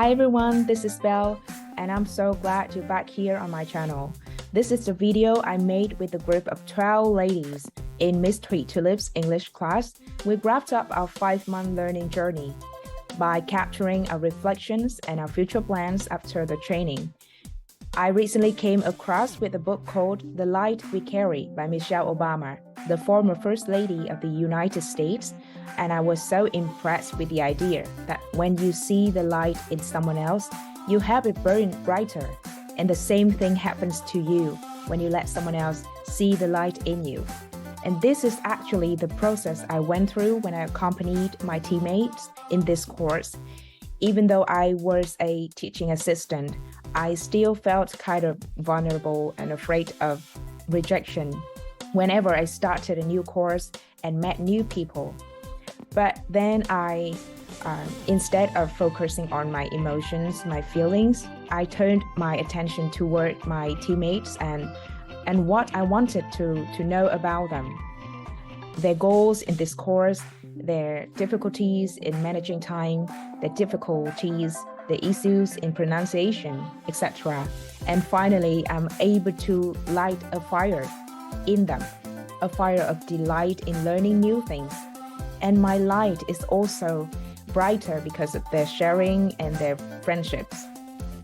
Hi everyone, this is Belle, and I'm so glad you're back here on my channel. This is the video I made with a group of 12 ladies in Miss Thuỷ Tulip's English class. We wrapped up our 5-month learning journey by capturing our reflections and our future plans after the training. I recently came across with a book called The Light We Carry by Michelle Obama, the former First Lady of the United States, and I was so impressed with the idea that when you see the light in someone else, you have it burn brighter. And the same thing happens to you when you let someone else see the light in you. And this is actually the process I went through when I accompanied my teammates in this course. Even though I was a teaching assistant, I still felt kind of vulnerable and afraid of rejection whenever I started a new course and met new people. But then instead of focusing on my emotions, my feelings, I turned my attention toward my teammates and what I wanted to know about them. Their goals in this course, their difficulties in managing time, their difficulties, the issues in pronunciation, etc. And finally, I'm able to light a fire in them, a fire of delight in learning new things. And my light is also brighter because of their sharing and their friendships.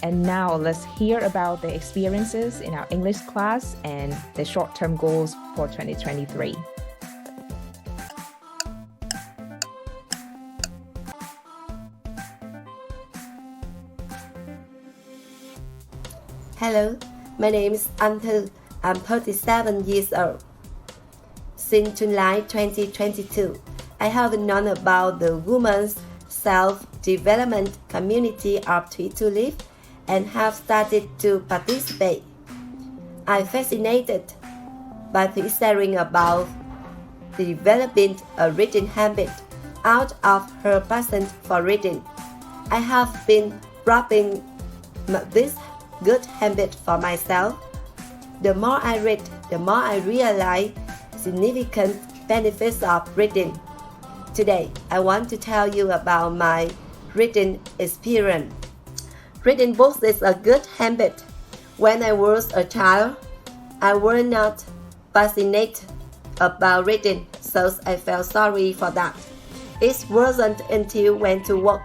And now let's hear about their experiences in our English class and the short-term goals for 2023. Hello, my name is Untitled. I'm 37 years old. Since July 2022, I have known about the women's self-development community of Thuỷ Tulip and have started to participate. I'm fascinated by Thuỷ sharing about developing a reading habit out of her passion for reading. I have been dropping this good habit for myself. The more I read, the more I realize significant benefits of reading. Today, I want to tell you about my reading experience. Reading books is a good habit. When I was a child, I was not fascinated about reading, so I felt sorry for that. It wasn't until I went to work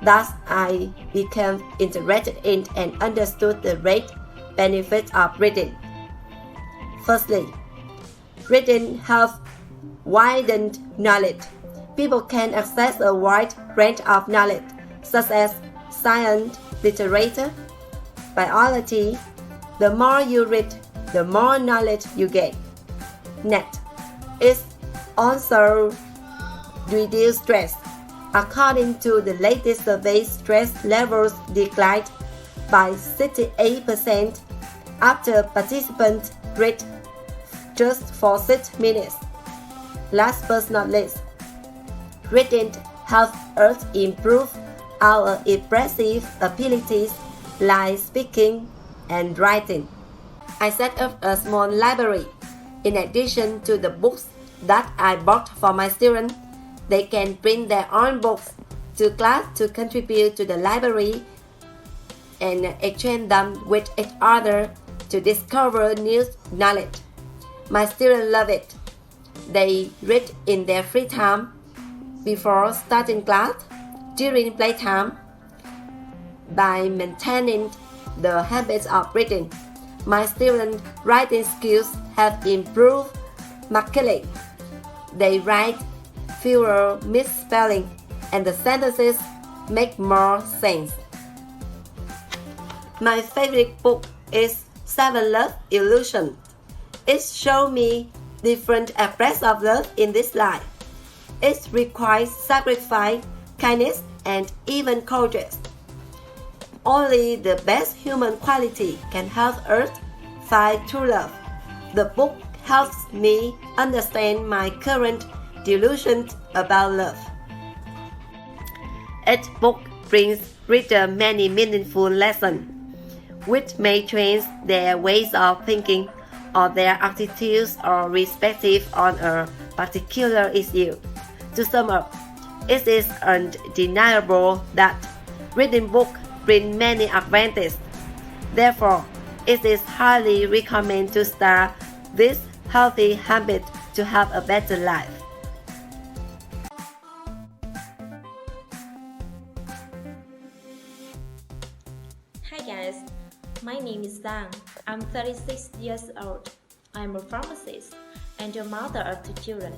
that I became interested in and understood the great benefits of reading. Firstly, reading helps widen knowledge. People can access a wide range of knowledge, such as science, literature, biology. The more you read, the more knowledge you gain. Next, it also reduces stress. According to the latest survey, stress levels declined by 68% after participants read just for 6 minutes. Last but not least, reading helps us improve our expressive abilities like speaking and writing. I set up a small library. In addition to the books that I bought for my students, they can bring their own books to class to contribute to the library and exchange them with each other to discover new knowledge. My students love it. They read in their free time, before starting class, during playtime. By maintaining the habits of reading, my students' writing skills have improved markedly. They write fewer misspellings and the sentences make more sense. My favorite book is Seven Love Illusion. It shows me different aspects of love in this life. It requires sacrifice, kindness, and even courage. Only the best human quality can help us find true love. The book helps me understand my current delusions about love. Each book brings reader many meaningful lessons, which may change their ways of thinking or their attitudes or perspective on a particular issue. To sum up, it is undeniable that reading books bring many advantages. Therefore, it is highly recommended to start this healthy habit to have a better life. Hi guys, my name is Giang. I'm 36 years old. I'm a pharmacist and a mother of 2 children.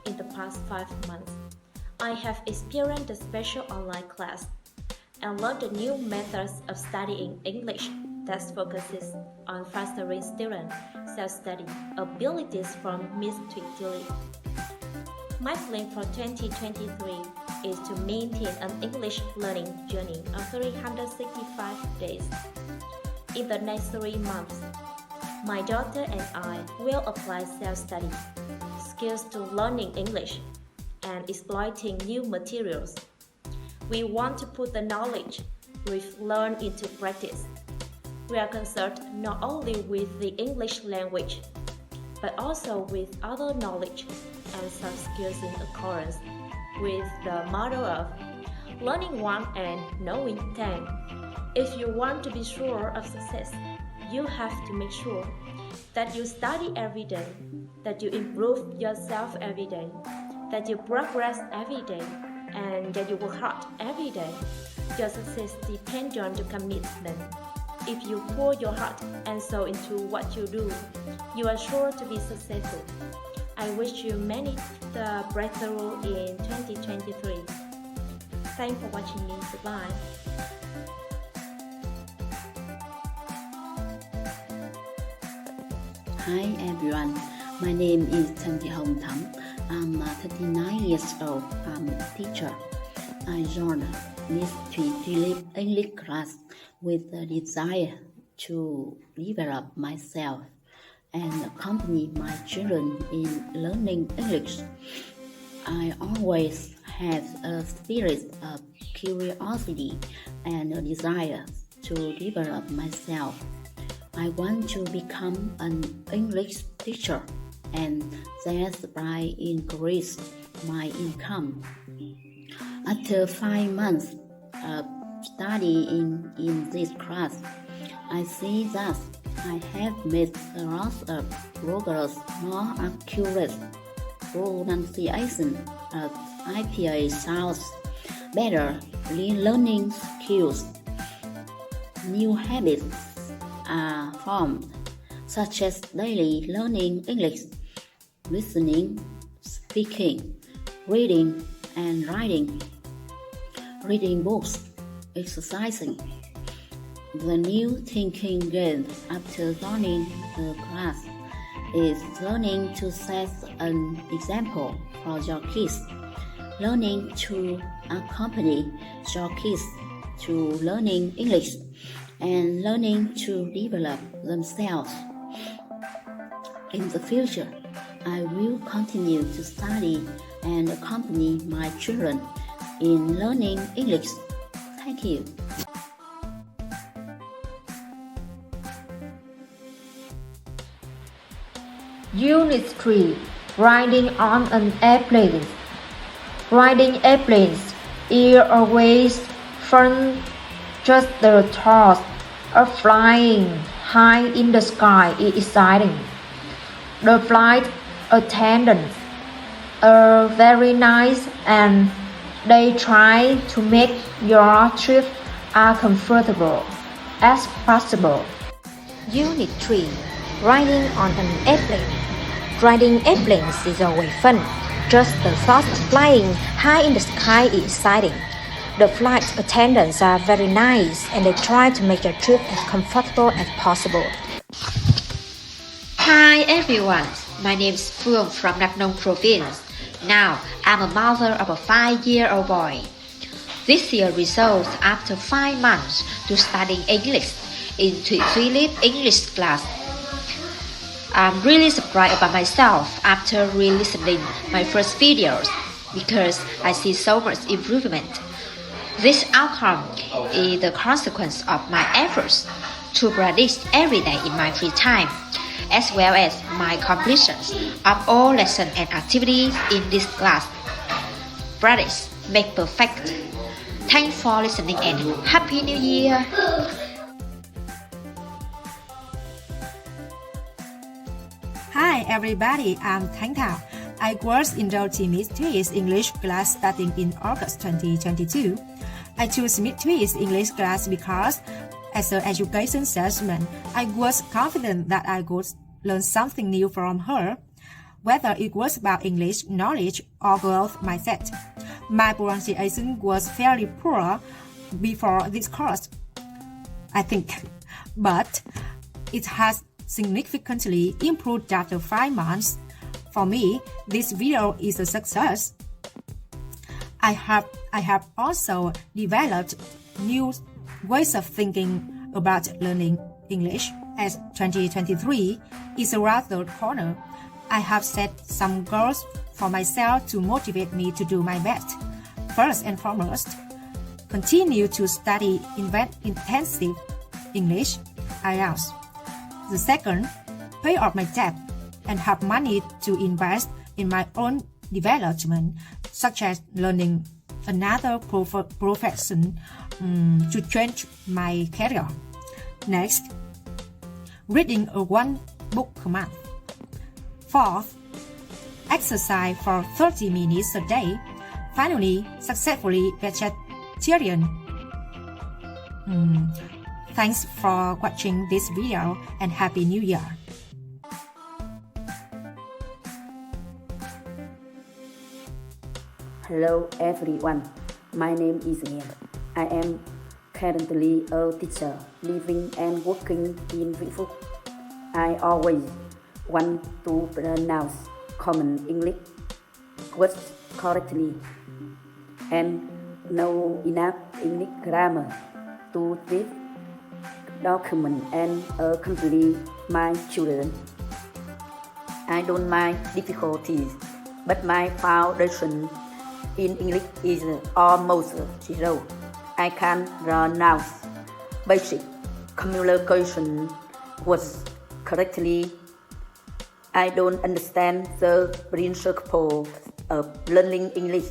In the past 5 months, I have experienced a special online class and learned the new methods of studying English that focuses on fostering student self-study abilities from Miss Thuỷ Tulip. My plan for 2023 is to maintain an English learning journey of 365 days. In the next 3 months, my daughter and I will apply self-study skills to learning English and exploiting new materials. We want to put the knowledge we've learned into practice. We are concerned not only with the English language, but also with other knowledge and soft skills in accordance with the motto of learning 1 and knowing 10. If you want to be sure of success, you have to make sure that you study every day, that you improve yourself every day, that you progress every day, and that you work hard every day. Your success depends on the commitment. If you pour your heart and soul into what you do, you are sure to be successful. I wish you many the breakthrough in 2023. Thanks for watching me. Goodbye. Hi everyone, my name is Chị Thắm. I'm 39 years old. I'm a teacher. I joined Miss Thuỷ Tulip English class with the desire to develop myself and accompany my children in learning English. I always had a spirit of curiosity and a desire to develop myself. I want to become an English teacher and thereby increase my income. After 5 months of studying in this class, I see that I have made a lot of progress, more accurate pronunciation of IPA sounds, better learning skills. New habits are formed, such as daily learning English, listening, speaking, reading and writing, reading books, exercising. The new thinking gained after joining the class is learning to set an example for your kids, learning to accompany your kids to learning English, and learning to develop themselves. In the future, I will continue to study and accompany my children in learning English. Thank you. Unit 3. Riding on an airplane. Riding airplanes is always fun. Just the thought of flying high in the sky is exciting. The flight attendants are very nice and they try to make your trip as comfortable as possible. Unit 3. Riding on an airplane. Riding airplanes is always fun. Just the thought of flying high in the sky is exciting. The flight attendants are very nice and they try to make your trip as comfortable as possible. Hi everyone, my name is Phương from Đồng province. Now I'm a mother of a 5-year-old boy. This year results after 5 months to studying English in Thuỷ Tulip English class. I'm really surprised about myself after re-listening my first videos because I see so much improvement. This outcome is the consequence of my efforts to practice every day in my free time, as well as my completions of all lessons and activities in this class. Practice makes perfect. Thanks for listening and Happy New Year! Hi everybody, I'm Thánh Thảo. I was enrolled in Miss Thuï's English class starting in August 2022. I chose Miss Thuï's English class because, as an education salesman, I was confident that I could learn something new from her, whether it was about English knowledge or growth mindset. My pronunciation was fairly poor before this course, I think, but it has significantly improved after 5 months. For me, this video is a success. I have also developed new ways of thinking about learning English. As 2023 is around the corner, I have set some goals for myself to motivate me to do my best. First and foremost, continue to study intensive English, IELTS. The second, pay off my debt and have money to invest in my own development, such as learning another profession to change my career. Next, reading one book a month. Fourth, exercise for 30 minutes a day. Finally, successfully vegetarian. Thanks for watching this video and Happy New Year! Hello everyone, my name is Hiền. I am currently a teacher living and working in Vĩnh Phúc. I always want to pronounce common English words correctly and know enough English grammar to read, document and accompany my children. I don't mind difficulties, but my foundation in English is almost zero. I can pronounce basic communication words correctly. I don't understand the principle of learning English,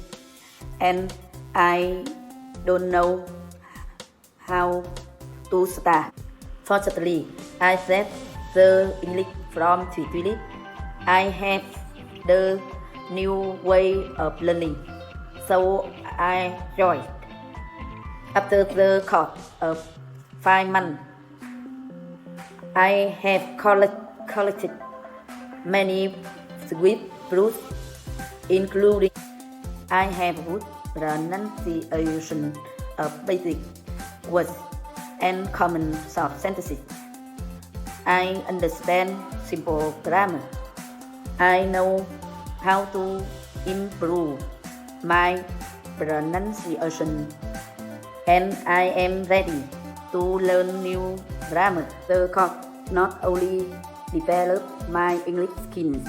and I don't know how to start. Fortunately, I read the English from Thuỷ Tulip. I have the new way of learning, so I joined. After the course of 5 months, I have collected many swift proofs, including I have good pronunciation of basic words and common short sentences. I understand simple grammar. I know how to improve my pronunciation, and I am ready to learn new grammar. The course not only develop my English skills,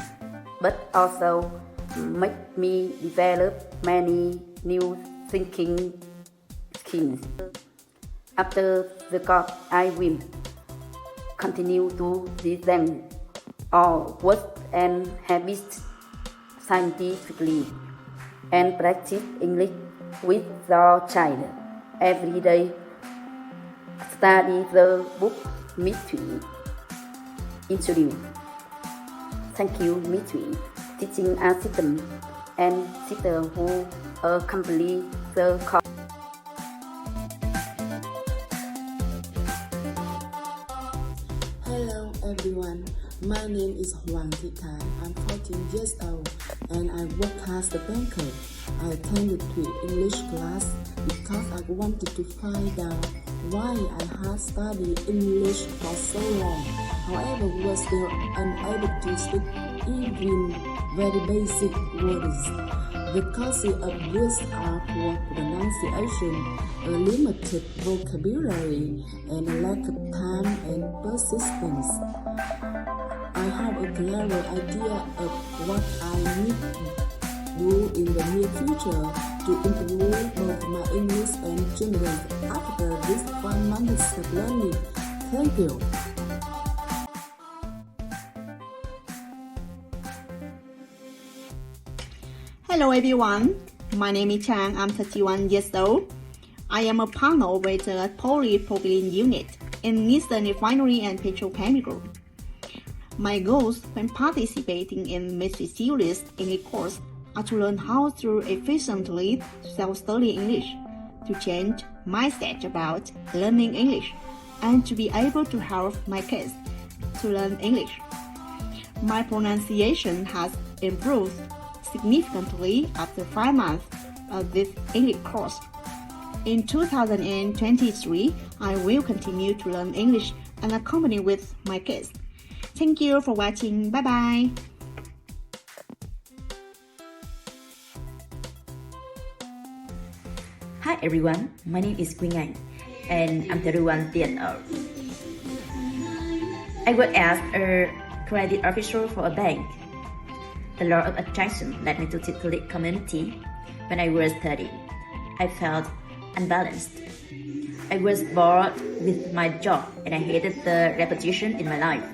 but also make me develop many new thinking skills. After the course, I will continue to design all words and habits scientifically and practice English with your child every day. Study the book Miss Thuỷ introduced. Thank you, Miss Thuỷ, teaching assistant and sister who accompany the course. Hello everyone, my name is Hoàng Thị Thái. I'm 14 years old and I work as a banker. I attended Thuỷ English class because I wanted to find out why I had studied English for so long. However, was still unable to speak even very basic words. The causes of this are poor pronunciation, a limited vocabulary, and a lack of time and persistence. I have a clearer idea of what I need to do in the near future to improve both my English and German after this 1 month of learning. Thank you. Hello everyone, my name is Trang. I'm 31 years old. I am a partner with the polypropylene unit in Nissan Refinery and Petrochemical. My goals when participating in Miss Series English course are to learn how to efficiently self-study English, to change mindset about learning English, and to be able to help my kids to learn English. My pronunciation has improved significantly after 5 months of this English course. In 2023, I will continue to learn English and accompany with my kids. Thank you for watching. Bye bye. Hi everyone, my name is Quỳnh Anh and I'm 31 years old. I work as a credit officer for a bank. The law of attraction led me to the Tulip community. When I was 30, I felt unbalanced. I was bored with my job and I hated the repetition in my life.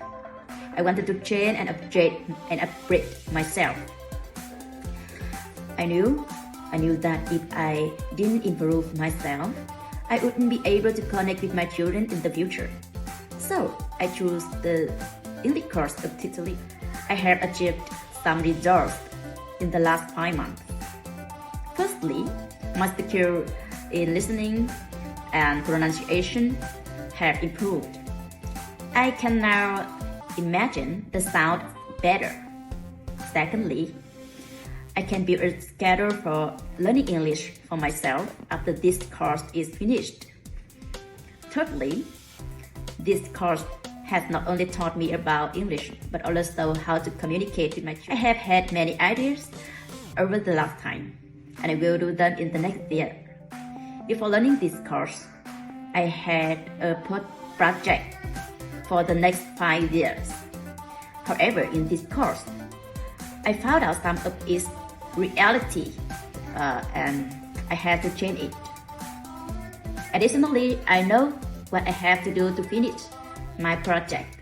I wanted to change and upgrade myself. I knew that if I didn't improve myself, I wouldn't be able to connect with my children in the future. So I chose the English course of T8. I have achieved some results in the last 5 months. Firstly, my skill in listening and pronunciation have improved. I can now imagine the sound better. Secondly, I can build a schedule for learning English for myself after this course is finished. Thirdly, this course has not only taught me about English, but also how to communicate with my children. I have had many ideas over the last time, and I will do them in the next year. Before learning this course, I had a project for the next 5 years. However, in this course, I found out some of its reality and I had to change it. Additionally, I know what I have to do to finish my project.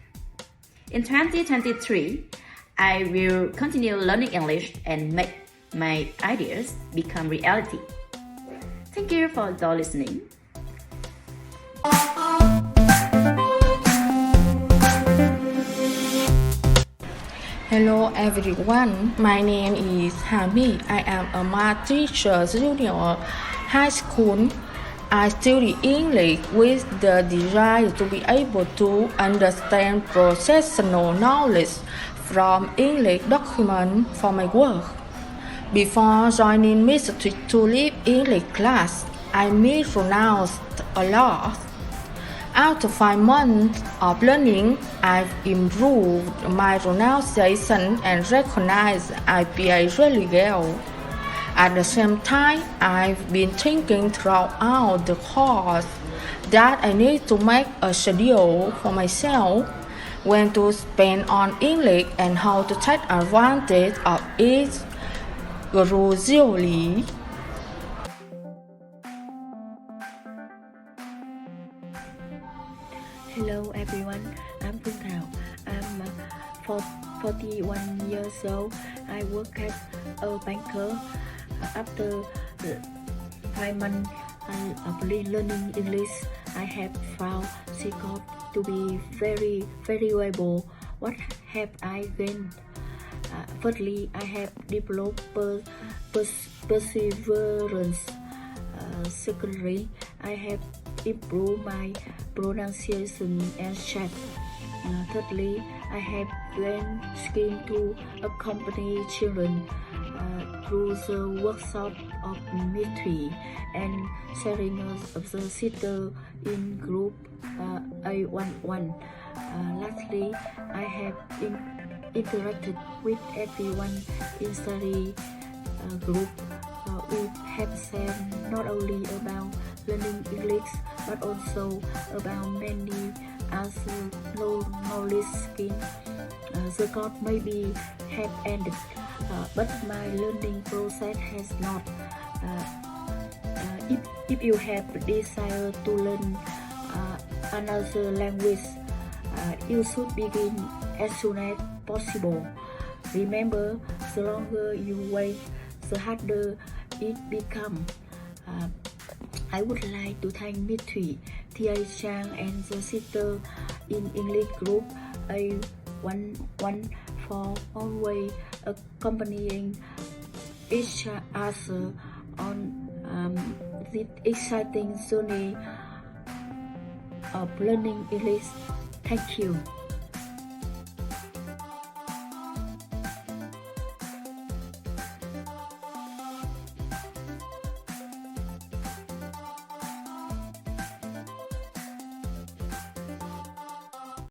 In 2023, I will continue learning English and make my ideas become reality. Thank you for listening. Hello everyone, my name is Hà My. I am a math teacher junior high school. I study English with the desire to be able to understand professional knowledge from English documents for my work. Before joining Miss Tulip English class, I mispronounced a lot. After 5 months of learning, I've improved my pronunciation and recognize IPA really well. At the same time, I've been thinking throughout the course that I need to make a schedule for myself when to spend on English and how to take advantage of it gradually. Hello everyone, I'm Phương Thảo. I'm 41 years old. I work as a banker. After 5 months of learning English, I have found Secret to be very valuable. What have I gained? Firstly, I have developed perseverance. Secondly, I have improved my pronunciation and chat. Thirdly, I have gained skill to accompany children through the workshop of mystery and sharing of the sister in group A11. Lastly, I have interacted with everyone in study group. We have said not only about learning English but also about many other knowledge skills. The course maybe have ended, but my learning process has not. If you have desire to learn another language, you should begin as soon as possible. Remember, the longer you wait, the harder it becomes. I would like to thank Miss Thuỷ, Tia Trang, and the sister in English group A11 for always accompanying each other on this exciting journey of learning English. Thank you.